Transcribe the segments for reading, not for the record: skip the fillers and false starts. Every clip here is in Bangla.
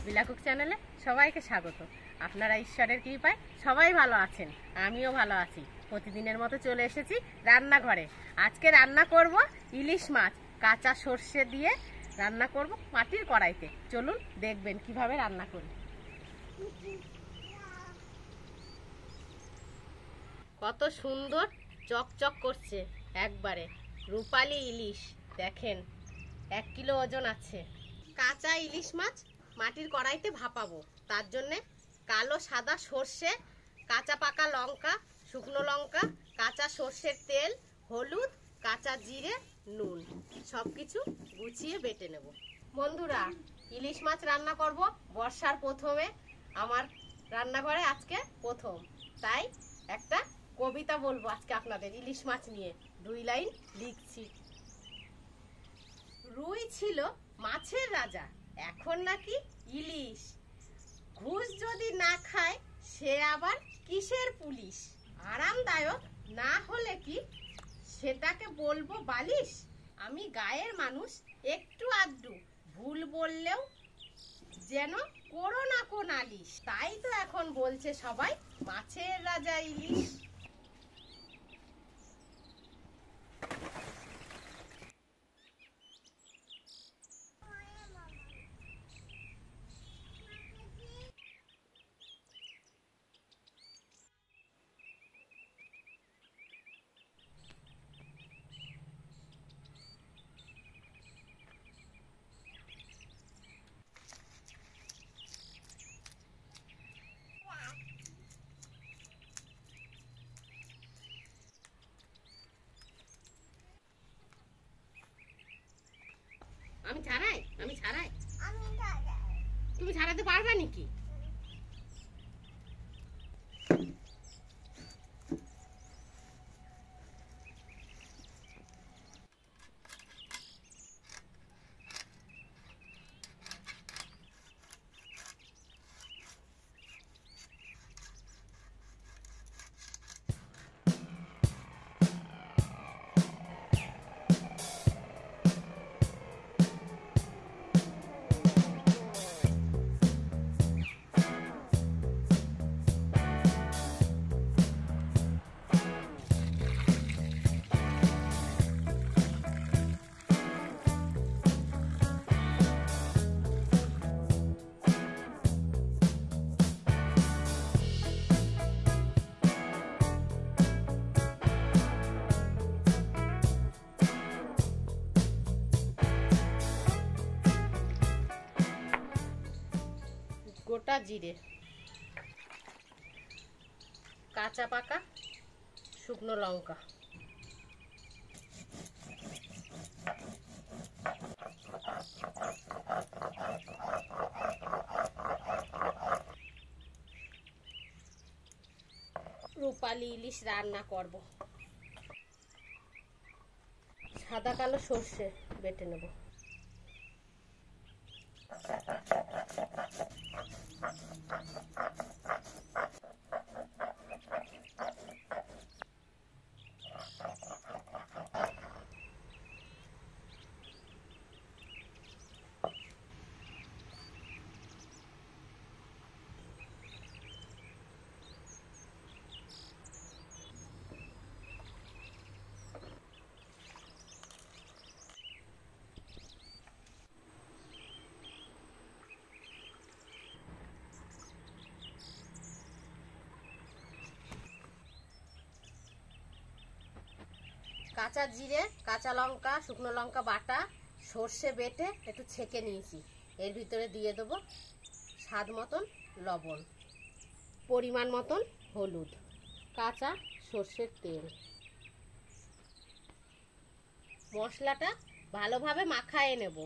বিলাকুক চ্যানেলে সবাইকে স্বাগত। আপনারা ঈশ্বরের কৃপায় সবাই ভালো আছেন, আমিও ভালো আছি। প্রতিদিনের মতো চলে এসেছি রান্নাঘরে। আজকে রান্না করব ইলিশ মাছ, কাঁচা সর্ষে দিয়ে রান্না করব মাটির কড়াইতে। চলুন দেখবেন কিভাবে রান্না করি। কত সুন্দর চকচক করছে, একবারে রূপালি ইলিশ। দেখেন 1 কিলো ওজন আছে। কাঁচা ইলিশ মাছ মাটির কড়াইতে ভাপাবো। তার জন্যে কালো সাদা সর্ষে, কাঁচা পাকা লঙ্কা, শুকনো লঙ্কা, কাঁচা সর্ষের তেল, হলুদ, কাঁচা জিরে, নুন সব কিছু গুছিয়ে বেটে নেব। বন্ধুরা, ইলিশ মাছ রান্না করব বর্ষার প্রথমে। আমার রান্নাঘরে আজকে প্রথম, তাই একটা কবিতা বলবো আজকে আপনাদের ইলিশ মাছ নিয়ে। 2 লাইন লিখছি। রুই ছিল মাছের রাজা, এখন নাকি ইলিশ। ঘুষ যদি না খায় সে আবার কিসের পুলিশ। আরামদায়ক না হলে কি সেটাকে বলবো বালিশ। আমি গায়ের মানুষ, একটু আধটু ভুল বললেও যেন করো না কো নালিশ। তাই তো এখন বলছে সবাই মাছের রাজা ইলিশ। আমি ছাড়াই তুমি ছাড়াতে পারবে নাকি? গোটা জিরে, কাঁচা পাকা শুকনো লঙ্কা, রূপালি ইলিশ রান্না করব। সাদা কালো সর্ষে বেটে নেব। কাঁচা জিরে, কাঁচা লঙ্কা, শুকনো লঙ্কা বাটা, সর্ষে বেটে একটু ছেঁকে নিয়েছি। এর ভিতরে দিয়ে দেবো স্বাদ মতন লবণ, পরিমাণ মতন হলুদ, কাঁচা সর্ষের তেল। মশলাটা ভালোভাবে মাখায়ে নেব।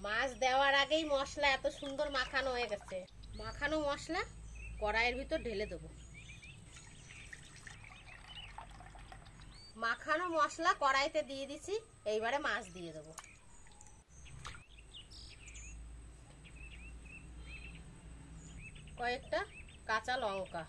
মাছ দেওয়ার আগেই মশলা এত সুন্দর মাখানো হয়ে গেছে। মাখানো মশলা কড়াইয়ের ভিতর ঢেলে দেবো। মাখানো মশলা কড়াইতে দিয়ে দিচ্ছি। এইবারে মাছ দিয়ে দেবো। কয়েকটা কাঁচা লঙ্কা,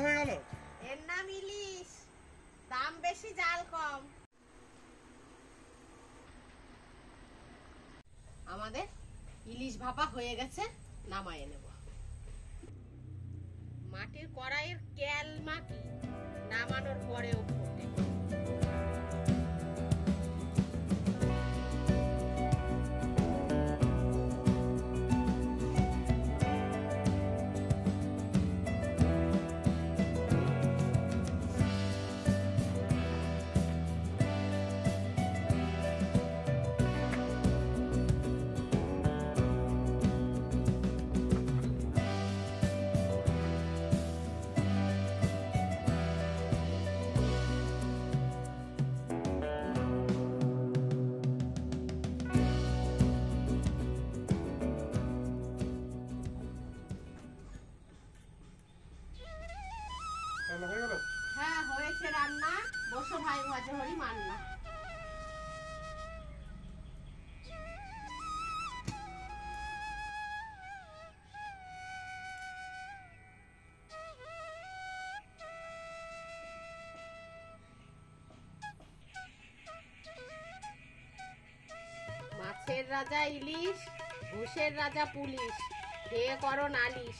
হয়ে গেল? এর নাম ইলিশ, দাম বেশি জাল কম। আমাদের ইলিশ ভাপা হয়ে গেছে, নামায়ে নেব। মাটির কড়াইয়ের ক্যাল মাটি নামানোর পরেও ফোটে। হ্যাঁ, হয়েছে রান্না। বসো ভাই, ভজে হরি মান্না। মাছের রাজা ইলিশ, ঘুষের রাজা পুলিশ, খেয়ে করো নালিশ।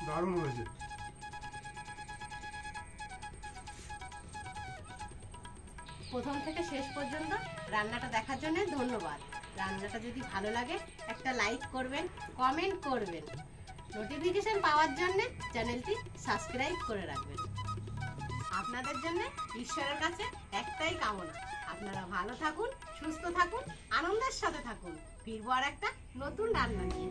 দারুণ হয়েছে। প্রথম থেকে শেষ পর্যন্ত রান্নাটা দেখার জন্য ধন্যবাদ। রান্নাটা যদি ভালো লাগে একটা লাইক করবেন, কমেন্ট করবেন, নোটিফিকেশন পাওয়ার জন্য চ্যানেলটি সাবস্ক্রাইব করে রাখবেন। আপনাদের জন্য ঈশ্বরের কাছে একটাই কামনা, আপনারা ভালো থাকুন, সুস্থ থাকুন, আনন্দের সাথে থাকুন। ফিরবো আর একটা নতুন রান্না নিয়ে।